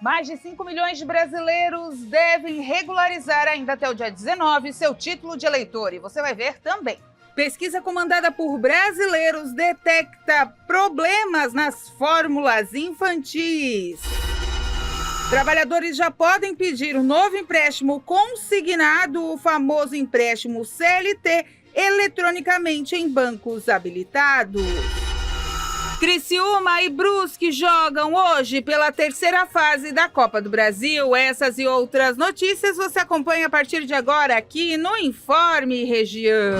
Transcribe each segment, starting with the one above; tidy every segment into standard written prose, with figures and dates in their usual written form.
Mais de 5 milhões de brasileiros devem regularizar ainda até o dia 19 seu título de eleitor. E você vai ver também. Pesquisa comandada por brasileiros detecta problemas nas fórmulas infantis. Trabalhadores já podem pedir um novo empréstimo consignado, o famoso empréstimo CLT, eletronicamente em bancos habilitados. Criciúma e Brusque jogam hoje pela terceira fase da Copa do Brasil. Essas e outras notícias você acompanha a partir de agora aqui no Informe Região.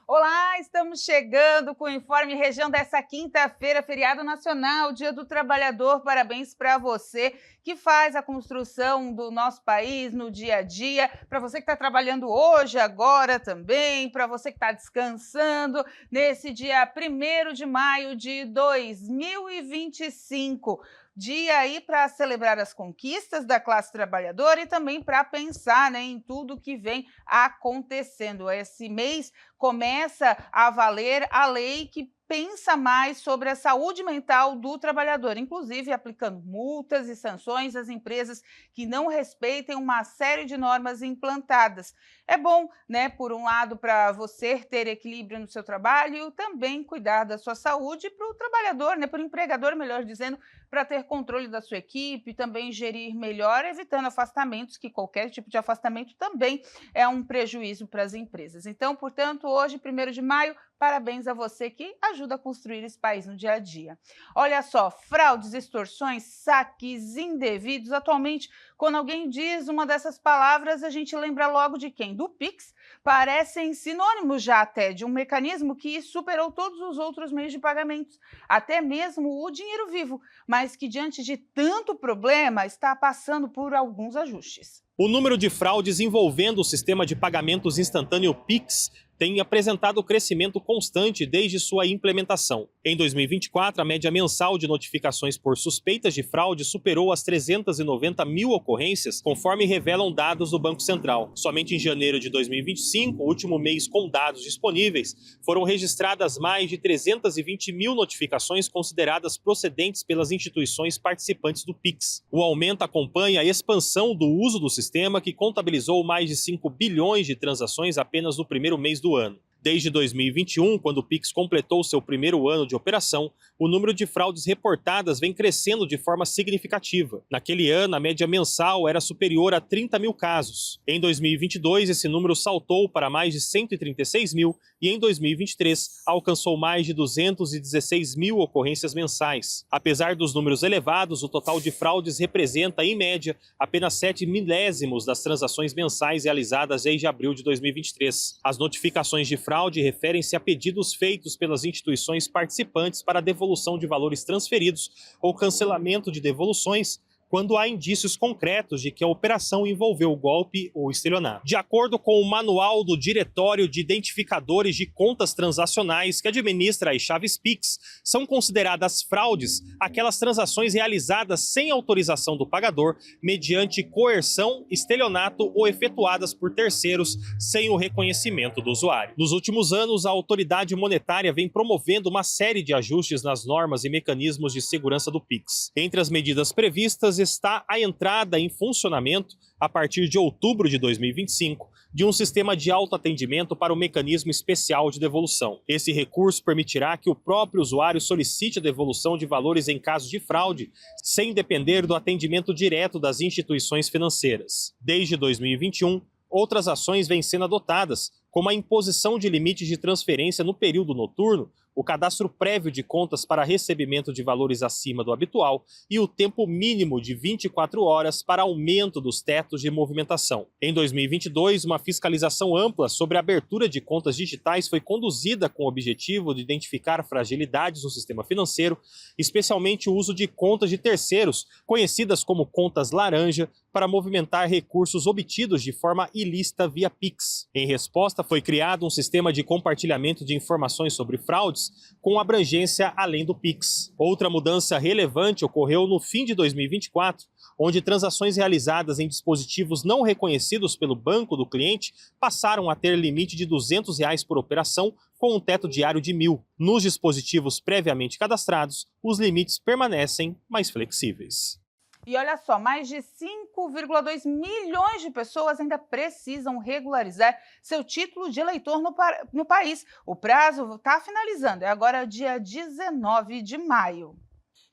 Olá, estamos chegando com o Informe Região dessa quinta-feira, feriado nacional, Dia do Trabalhador. Parabéns para você que faz a construção do nosso país no dia a dia, para você que está trabalhando hoje, agora também, para você que está descansando nesse dia 1º de maio de 2025. Dia aí para celebrar as conquistas da classe trabalhadora e também para pensar, em tudo que vem acontecendo. Esse mês começa a valer a lei que pensa mais sobre a saúde mental do trabalhador, inclusive aplicando multas e sanções às empresas que não respeitem uma série de normas implantadas. É bom, por um lado, para você ter equilíbrio no seu trabalho e também cuidar da sua saúde para o trabalhador, para o empregador, melhor dizendo, para ter controle da sua equipe, também gerir melhor, evitando afastamentos, que qualquer tipo de afastamento também é um prejuízo para as empresas. Então, portanto, hoje, 1º de maio, parabéns a você que ajuda a construir esse país no dia a dia. Olha só, fraudes, extorsões, saques indevidos. Atualmente, quando alguém diz uma dessas palavras, a gente lembra logo de quem? Do Pix. Parecem sinônimos já até de um mecanismo que superou todos os outros meios de pagamentos, até mesmo o dinheiro vivo, mas que diante de tanto problema está passando por alguns ajustes. O número de fraudes envolvendo o sistema de pagamentos instantâneo Pix tem apresentado crescimento constante desde sua implementação. Em 2024, a média mensal de notificações por suspeitas de fraude superou as 390 mil ocorrências, conforme revelam dados do Banco Central. Somente em janeiro de 2025, o último mês com dados disponíveis, foram registradas mais de 320 mil notificações consideradas procedentes pelas instituições participantes do Pix. O aumento acompanha a expansão do uso do sistema, que contabilizou mais de 5 bilhões de transações apenas no primeiro mês do ano. Desde 2021, quando o Pix completou seu primeiro ano de operação, o número de fraudes reportadas vem crescendo de forma significativa. Naquele ano, a média mensal era superior a 30 mil casos. Em 2022, esse número saltou para mais de 136 mil e em 2023 alcançou mais de 216 mil ocorrências mensais. Apesar dos números elevados, o total de fraudes representa, em média, apenas 7 milésimos das transações mensais realizadas desde abril de 2023. As notificações de fraude referem-se a pedidos feitos pelas instituições participantes para devolução de valores transferidos ou cancelamento de devoluções, quando há indícios concretos de que a operação envolveu golpe ou estelionato. De acordo com o Manual do Diretório de Identificadores de Contas Transacionais que administra as chaves Pix, são consideradas fraudes aquelas transações realizadas sem autorização do pagador, mediante coerção, estelionato ou efetuadas por terceiros sem o reconhecimento do usuário. Nos últimos anos, a autoridade monetária vem promovendo uma série de ajustes nas normas e mecanismos de segurança do Pix. Entre as medidas previstas está a entrada em funcionamento, a partir de outubro de 2025, de um sistema de autoatendimento para o mecanismo especial de devolução. Esse recurso permitirá que o próprio usuário solicite a devolução de valores em caso de fraude, sem depender do atendimento direto das instituições financeiras. Desde 2021, outras ações vêm sendo adotadas, como a imposição de limites de transferência no período noturno, o cadastro prévio de contas para recebimento de valores acima do habitual e o tempo mínimo de 24 horas para aumento dos tetos de movimentação. Em 2022, uma fiscalização ampla sobre a abertura de contas digitais foi conduzida com o objetivo de identificar fragilidades no sistema financeiro, especialmente o uso de contas de terceiros, conhecidas como contas laranja, para movimentar recursos obtidos de forma ilícita via Pix. Em resposta, foi criado um sistema de compartilhamento de informações sobre fraudes com abrangência além do Pix. Outra mudança relevante ocorreu no fim de 2024, onde transações realizadas em dispositivos não reconhecidos pelo banco do cliente passaram a ter limite de R$ 200 por operação, com um teto diário de R$ 1.000. Nos dispositivos previamente cadastrados, os limites permanecem mais flexíveis. E olha só, mais de 5,2 milhões de pessoas ainda precisam regularizar seu título de eleitor no país. O prazo está finalizando, é agora dia 19 de maio.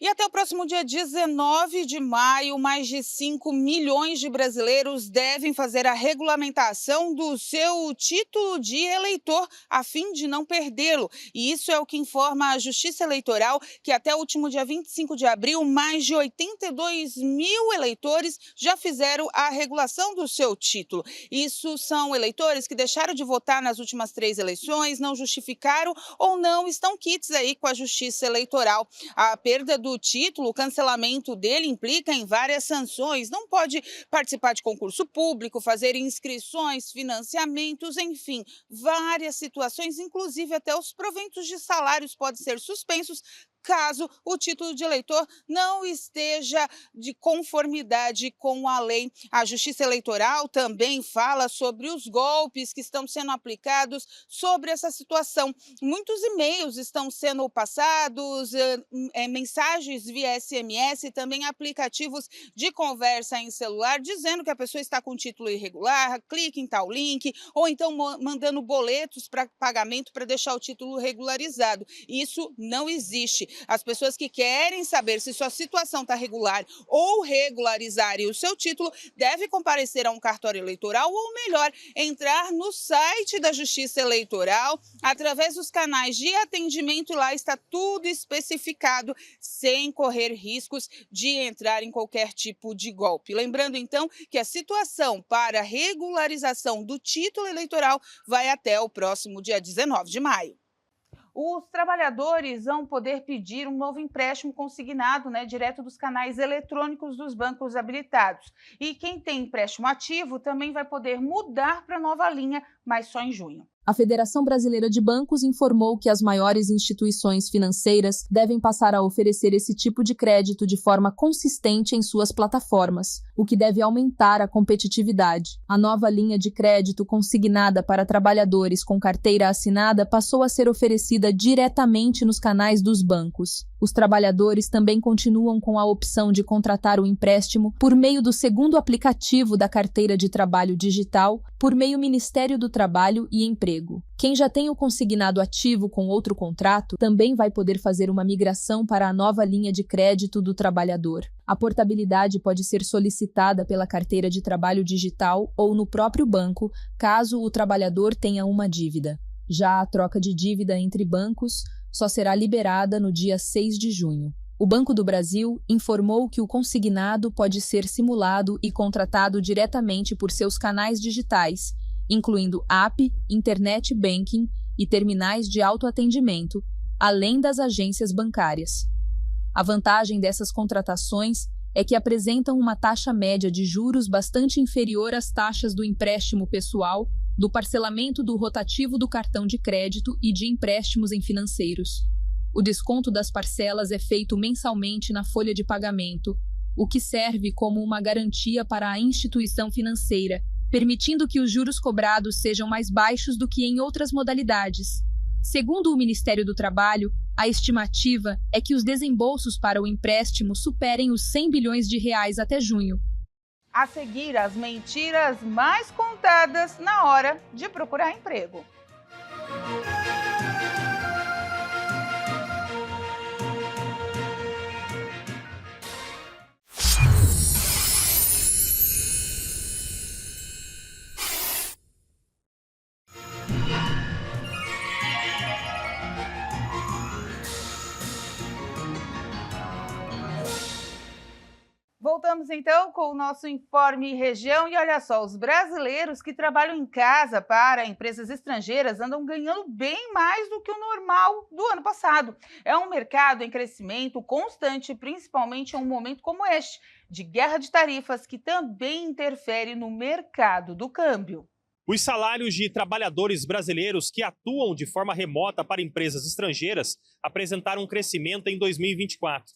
E até o próximo dia 19 de maio, mais de 5 milhões de brasileiros devem fazer a regulamentação do seu título de eleitor, a fim de não perdê-lo. E isso é o que informa a Justiça Eleitoral, que até o último dia 25 de abril, mais de 82 mil eleitores já fizeram a regulação do seu título. Isso são eleitores que deixaram de votar nas últimas 3 eleições, não justificaram ou não estão quites aí com a Justiça Eleitoral. A perda do título, o cancelamento dele implica em várias sanções. Não pode participar de concurso público, fazer inscrições, financiamentos, enfim, várias situações, inclusive até os proventos de salários podem ser suspensos caso o título de eleitor não esteja de conformidade com a lei. A Justiça Eleitoral também fala sobre os golpes que estão sendo aplicados sobre essa situação. Muitos e-mails estão sendo passados, mensagens via SMS, também aplicativos de conversa em celular, dizendo que a pessoa está com título irregular, clique em tal link, ou então mandando boletos para pagamento para deixar o título regularizado. Isso não existe. As pessoas que querem saber se sua situação está regular ou regularizarem o seu título devem comparecer a um cartório eleitoral ou, melhor, entrar no site da Justiça Eleitoral através dos canais de atendimento e lá está tudo especificado sem correr riscos de entrar em qualquer tipo de golpe. Lembrando, então, que a situação para regularização do título eleitoral vai até o próximo dia 19 de maio. Os trabalhadores vão poder pedir um novo empréstimo consignado, direto dos canais eletrônicos dos bancos habilitados. E quem tem empréstimo ativo também vai poder mudar para a nova linha, mas só em junho. A Federação Brasileira de Bancos informou que as maiores instituições financeiras devem passar a oferecer esse tipo de crédito de forma consistente em suas plataformas, o que deve aumentar a competitividade. A nova linha de crédito consignada para trabalhadores com carteira assinada passou a ser oferecida diretamente nos canais dos bancos. Os trabalhadores também continuam com a opção de contratar o empréstimo por meio do segundo aplicativo da carteira de trabalho digital, por meio Ministério do Trabalho e Emprego. Quem já tem o consignado ativo com outro contrato também vai poder fazer uma migração para a nova linha de crédito do trabalhador. A portabilidade pode ser solicitada pela carteira de trabalho digital ou no próprio banco, caso o trabalhador tenha uma dívida. Já a troca de dívida entre bancos só será liberada no dia 6 de junho. O Banco do Brasil informou que o consignado pode ser simulado e contratado diretamente por seus canais digitais, incluindo app, internet banking e terminais de autoatendimento, além das agências bancárias. A vantagem dessas contratações é que apresentam uma taxa média de juros bastante inferior às taxas do empréstimo pessoal, do parcelamento do rotativo do cartão de crédito e de empréstimos em financeiros. O desconto das parcelas é feito mensalmente na folha de pagamento, o que serve como uma garantia para a instituição financeira, permitindo que os juros cobrados sejam mais baixos do que em outras modalidades. Segundo o Ministério do Trabalho, a estimativa é que os desembolsos para o empréstimo superem os 100 bilhões de reais até junho. A seguir, as mentiras mais contadas na hora de procurar emprego. voltamos então com o nosso Informe Região e olha só, os brasileiros que trabalham em casa para empresas estrangeiras andam ganhando bem mais do que o normal do ano passado. É um mercado em crescimento constante, principalmente em um momento como este, de guerra de tarifas que também interfere no mercado do câmbio. Os salários de trabalhadores brasileiros que atuam de forma remota para empresas estrangeiras apresentaram um crescimento em 2024.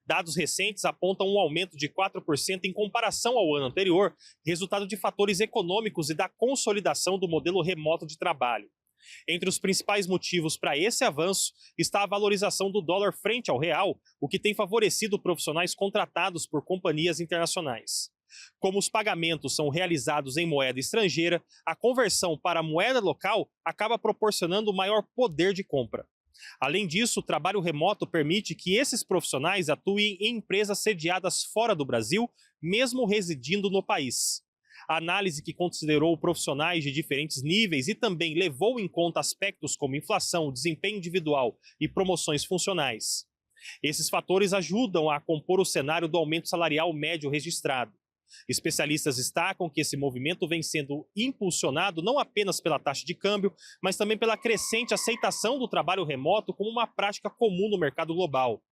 Dados recentes apontam um aumento de 4% em comparação ao ano anterior, resultado de fatores econômicos e da consolidação do modelo remoto de trabalho. Entre os principais motivos para esse avanço está a valorização do dólar frente ao real, o que tem favorecido profissionais contratados por companhias internacionais. Como os pagamentos são realizados em moeda estrangeira, a conversão para a moeda local acaba proporcionando maior poder de compra. Além disso, o trabalho remoto permite que esses profissionais atuem em empresas sediadas fora do Brasil, mesmo residindo no país. A análise, que considerou profissionais de diferentes níveis e também levou em conta aspectos como inflação, desempenho individual e promoções funcionais. Esses fatores ajudam a compor o cenário do aumento salarial médio registrado. Especialistas destacam que esse movimento vem sendo impulsionado não apenas pela taxa de câmbio, mas também pela crescente aceitação do trabalho remoto como uma prática comum no mercado global.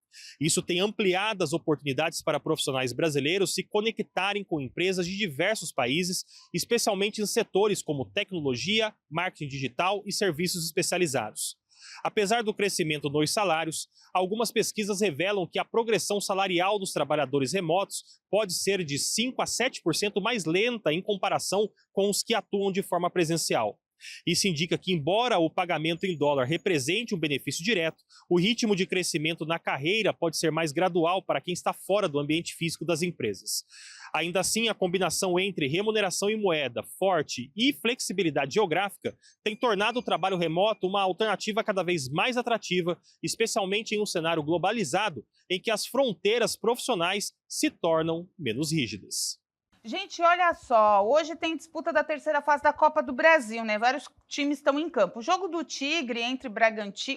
Isso tem ampliado as oportunidades para profissionais brasileiros se conectarem com empresas de diversos países, especialmente em setores como tecnologia, marketing digital e serviços especializados. Apesar do crescimento nos salários, algumas pesquisas revelam que a progressão salarial dos trabalhadores remotos pode ser de 5 a 7% mais lenta em comparação com os que atuam de forma presencial. Isso indica que, embora o pagamento em dólar represente um benefício direto, o ritmo de crescimento na carreira pode ser mais gradual para quem está fora do ambiente físico das empresas. Ainda assim, a combinação entre remuneração em moeda forte e flexibilidade geográfica tem tornado o trabalho remoto uma alternativa cada vez mais atrativa, especialmente em um cenário globalizado em que as fronteiras profissionais se tornam menos rígidas. Gente, olha só, hoje tem disputa da terceira fase da Copa do Brasil, né? Vários times estão em campo. O jogo do Tigre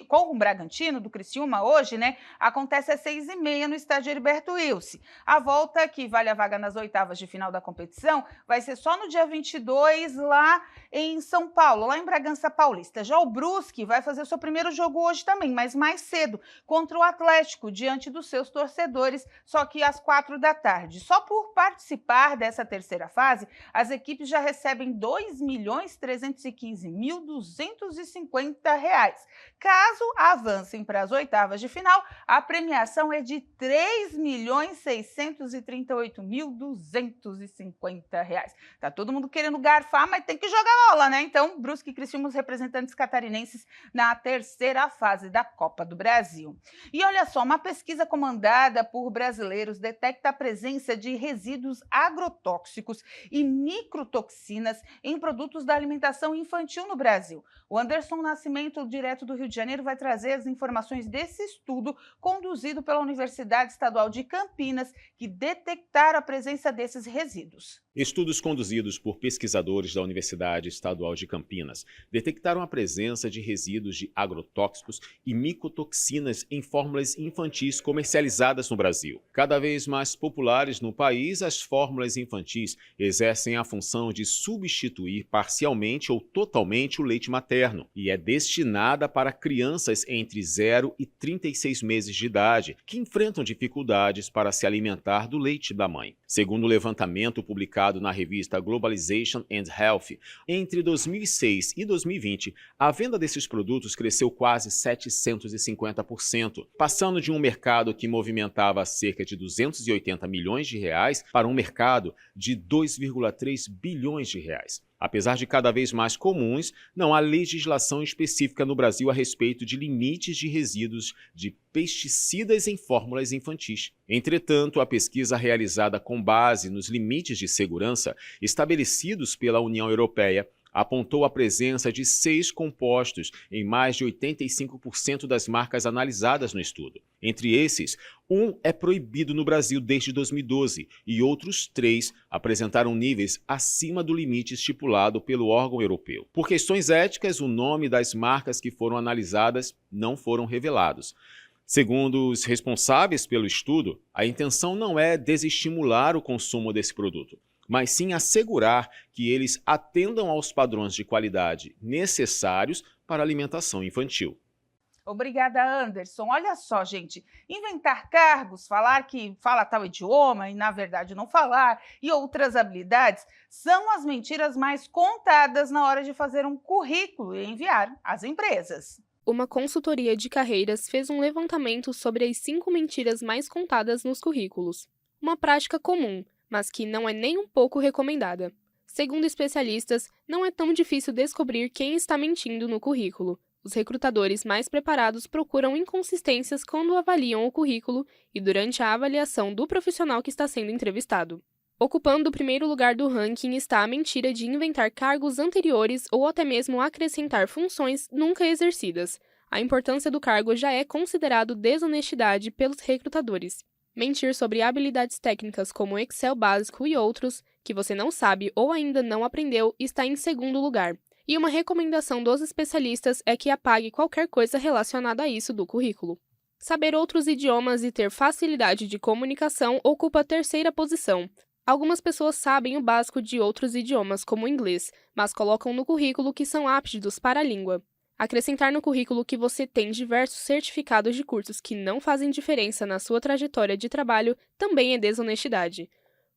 com o Bragantino, do Criciúma, hoje, né? Acontece às 6h30 no estádio Heriberto Wilson. A volta, que vale a vaga nas oitavas de final da competição, vai ser só no dia 22, lá em São Paulo, lá em Bragança Paulista. Já o Brusque vai fazer o seu primeiro jogo hoje também, mas mais cedo, contra o Atlético, diante dos seus torcedores, só que às 4 da tarde. Só por participar dessa terceira fase, as equipes já recebem R$ 2.315.250. Caso avancem para as oitavas de final, a premiação é de R$ 3.638.250. Tá todo mundo querendo garfar, mas tem que jogar bola, né? Então, Brusque e Criciúma, os representantes catarinenses na terceira fase da Copa do Brasil. E olha só, uma pesquisa comandada por brasileiros detecta a presença de resíduos agrotóxicos e microtoxinas em produtos da alimentação infantil no Brasil. O Anderson Nascimento, direto do Rio de Janeiro, vai trazer as informações desse estudo conduzido pela Universidade Estadual de Campinas, que detectaram a presença desses resíduos. Estudos conduzidos por pesquisadores da Universidade Estadual de Campinas detectaram a presença de resíduos de agrotóxicos e micotoxinas em fórmulas infantis comercializadas no Brasil. Cada vez mais populares no país, as fórmulas infantis exercem a função de substituir parcialmente ou totalmente o leite materno e é destinada para crianças entre 0 e 36 meses de idade que enfrentam dificuldades para se alimentar do leite da mãe. Segundo o levantamento publicado na revista Globalization and Health, entre 2006 e 2020, a venda desses produtos cresceu quase 750%, passando de um mercado que movimentava cerca de 280 milhões de reais para um mercado de 2,3 bilhões de reais. Apesar de cada vez mais comuns, não há legislação específica no Brasil a respeito de limites de resíduos de pesticidas em fórmulas infantis. Entretanto, a pesquisa realizada com base nos limites de segurança estabelecidos pela União Europeia apontou a presença de 6 compostos em mais de 85% das marcas analisadas no estudo. Entre esses, um é proibido no Brasil desde 2012 e outros 3 apresentaram níveis acima do limite estipulado pelo órgão europeu. Por questões éticas, o nome das marcas que foram analisadas não foram revelados. Segundo os responsáveis pelo estudo, a intenção não é desestimular o consumo desse produto, mas sim assegurar que eles atendam aos padrões de qualidade necessários para a alimentação infantil. Obrigada, Anderson. Olha só, gente, inventar cargos, falar que fala tal idioma e na verdade não falar, e outras habilidades, são as mentiras mais contadas na hora de fazer um currículo e enviar às empresas. Uma consultoria de carreiras fez um levantamento sobre as 5 mentiras mais contadas nos currículos. Uma prática comum, mas que não é nem um pouco recomendada. Segundo especialistas, não é tão difícil descobrir quem está mentindo no currículo. Os recrutadores mais preparados procuram inconsistências quando avaliam o currículo e durante a avaliação do profissional que está sendo entrevistado. Ocupando o primeiro lugar do ranking está a mentira de inventar cargos anteriores ou até mesmo acrescentar funções nunca exercidas. A importância do cargo já é considerado desonestidade pelos recrutadores. Mentir sobre habilidades técnicas como Excel básico e outros, que você não sabe ou ainda não aprendeu, está em segundo lugar. E uma recomendação dos especialistas é que apague qualquer coisa relacionada a isso do currículo. Saber outros idiomas e ter facilidade de comunicação ocupa a terceira posição. Algumas pessoas sabem o básico de outros idiomas, como o inglês, mas colocam no currículo que são aptos para a língua. Acrescentar no currículo que você tem diversos certificados de cursos que não fazem diferença na sua trajetória de trabalho também é desonestidade.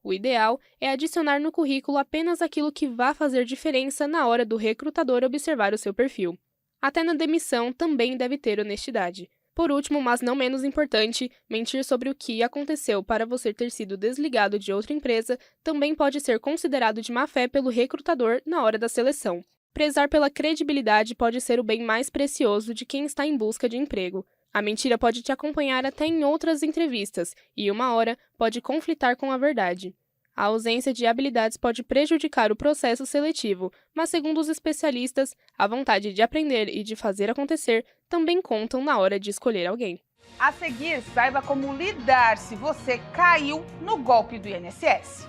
O ideal é adicionar no currículo apenas aquilo que vá fazer diferença na hora do recrutador observar o seu perfil. Até na demissão também deve ter honestidade. Por último, mas não menos importante, mentir sobre o que aconteceu para você ter sido desligado de outra empresa também pode ser considerado de má-fé pelo recrutador na hora da seleção. Prezar pela credibilidade pode ser o bem mais precioso de quem está em busca de emprego. A mentira pode te acompanhar até em outras entrevistas, e uma hora pode conflitar com a verdade. A ausência de habilidades pode prejudicar o processo seletivo, mas segundo os especialistas, a vontade de aprender e de fazer acontecer também contam na hora de escolher alguém. A seguir, saiba como lidar se você caiu no golpe do INSS.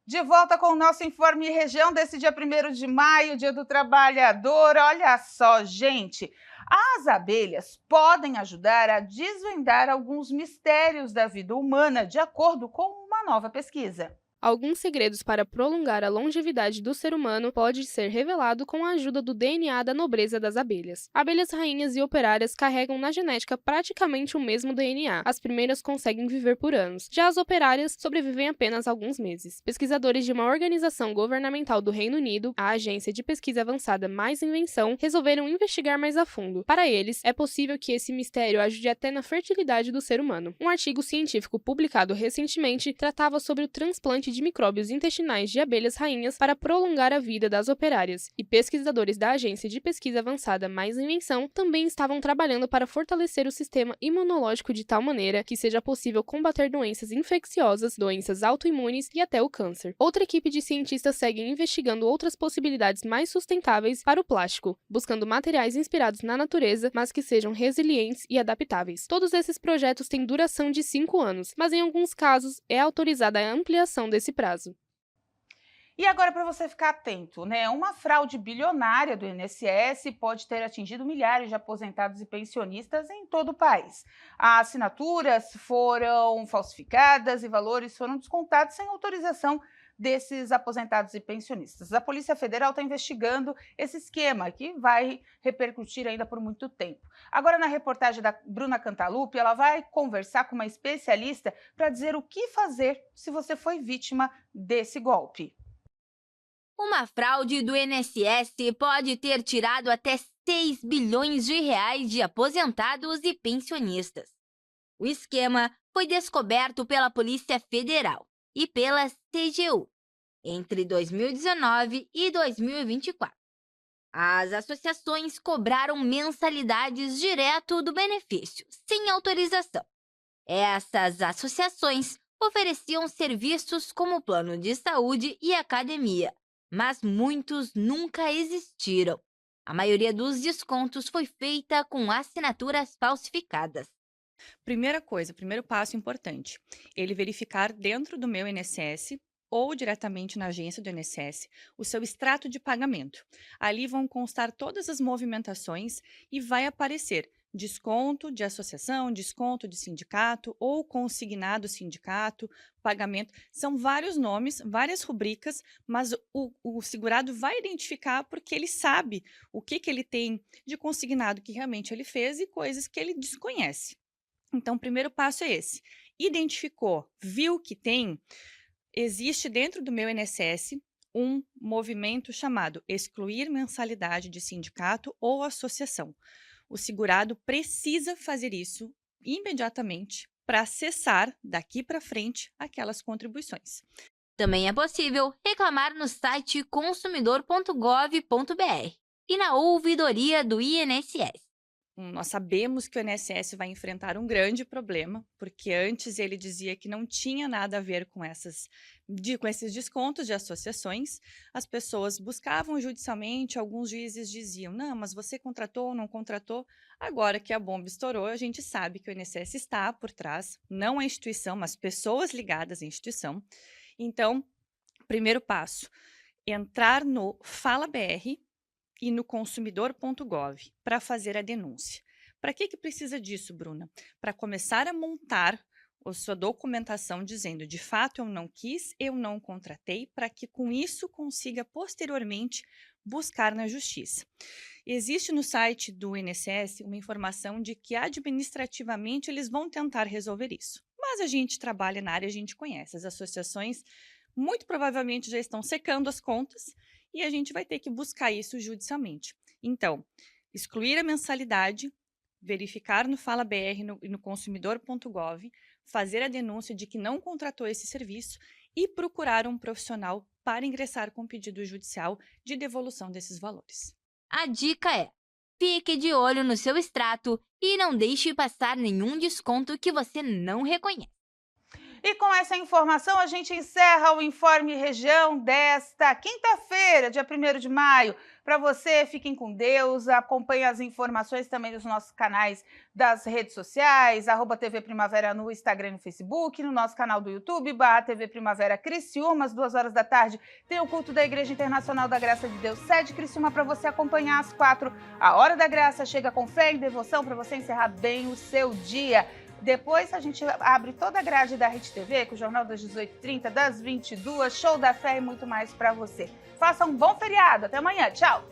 De volta com o nosso Informe Região desse dia 1º de maio, Dia do Trabalhador. Olha só, gente, as abelhas podem ajudar a desvendar alguns mistérios da vida humana, de acordo com uma nova pesquisa. Alguns segredos para prolongar a longevidade do ser humano pode ser revelado com a ajuda do DNA da nobreza das abelhas. Abelhas rainhas e operárias carregam na genética praticamente o mesmo DNA. As primeiras conseguem viver por anos, já as operárias sobrevivem apenas alguns meses. Pesquisadores de uma organização governamental do Reino Unido, a Agência de Pesquisa Avançada Mais Invenção, resolveram investigar mais a fundo. Para eles, é possível que esse mistério ajude até na fertilidade do ser humano. Um artigo científico publicado recentemente tratava sobre o transplante de micróbios intestinais de abelhas rainhas para prolongar a vida das operárias, e pesquisadores da Agência de Pesquisa Avançada Mais Invenção também estavam trabalhando para fortalecer o sistema imunológico de tal maneira que seja possível combater doenças infecciosas, doenças autoimunes e até o câncer. Outra equipe de cientistas segue investigando outras possibilidades mais sustentáveis para o plástico, buscando materiais inspirados na natureza, mas que sejam resilientes e adaptáveis. Todos esses projetos têm duração de 5 anos, mas em alguns casos é autorizada a ampliação desse prazo. E agora, para você ficar atento, né? Uma fraude bilionária do INSS pode ter atingido milhares de aposentados e pensionistas em todo o país. As assinaturas foram falsificadas e valores foram descontados sem autorização desses aposentados e pensionistas. A Polícia Federal está investigando esse esquema, que vai repercutir ainda por muito tempo. Agora, na reportagem da Bruna Cantalupe, ela vai conversar com uma especialista para dizer o que fazer se você foi vítima desse golpe. Uma fraude do INSS pode ter tirado até 6 bilhões de reais de aposentados e pensionistas. O esquema foi descoberto pela Polícia Federal e pela CGU entre 2019 e 2024. As associações cobraram mensalidades direto do benefício, sem autorização. Essas associações ofereciam serviços como plano de saúde e academia, mas muitos nunca existiram. A maioria dos descontos foi feita com assinaturas falsificadas. Primeira coisa, primeiro passo importante, ele verificar dentro do meu INSS ou diretamente na agência do INSS o seu extrato de pagamento. Ali vão constar todas as movimentações e vai aparecer desconto de associação, desconto de sindicato ou consignado sindicato, pagamento. São vários nomes, várias rubricas, mas o segurado vai identificar porque ele sabe o que ele tem de consignado que realmente ele fez e coisas que ele desconhece. Então, o primeiro passo é esse. Identificou, viu que tem, existe dentro do meu INSS um movimento chamado excluir mensalidade de sindicato ou associação. O segurado precisa fazer isso imediatamente para acessar daqui para frente aquelas contribuições. Também é possível reclamar no site consumidor.gov.br e na ouvidoria do INSS. Nós sabemos que o INSS vai enfrentar um grande problema, porque antes ele dizia que não tinha nada a ver com esses descontos de associações. As pessoas buscavam judicialmente, alguns juízes diziam, não, mas você contratou ou não contratou? Agora que a bomba estourou, a gente sabe que o INSS está por trás, não a instituição, mas pessoas ligadas à instituição. Então, primeiro passo, entrar no Fala BR, e no consumidor.gov para fazer a denúncia. Para que precisa disso, Bruna? Para começar a montar a sua documentação dizendo, de fato eu não quis, eu não contratei, para que com isso consiga posteriormente buscar na justiça. Existe no site do INSS uma informação de que administrativamente eles vão tentar resolver isso. Mas a gente trabalha na área, a gente conhece. As associações muito provavelmente já estão secando as contas, e a gente vai ter que buscar isso judicialmente. Então, excluir a mensalidade, verificar no Fala BR e no consumidor.gov, fazer a denúncia de que não contratou esse serviço e procurar um profissional para ingressar com pedido judicial de devolução desses valores. A dica é: fique de olho no seu extrato e não deixe passar nenhum desconto que você não reconhece. E com essa informação, a gente encerra o Informe Região desta quinta-feira, dia 1º de maio. Para você, fiquem com Deus, acompanhe as informações também nos nossos canais das redes sociais, @TV Primavera no Instagram e no Facebook, no nosso canal do YouTube, /TV Primavera Criciúma, às 2 horas da tarde, tem o culto da Igreja Internacional da Graça de Deus, sede Criciúma, para você acompanhar às 4. A Hora da Graça chega com fé e devoção para você encerrar bem o seu dia. Depois a gente abre toda a grade da Rede TV, com o Jornal das 18h30, das 22h, Show da Fé e muito mais para você. Faça um bom feriado. Até amanhã. Tchau!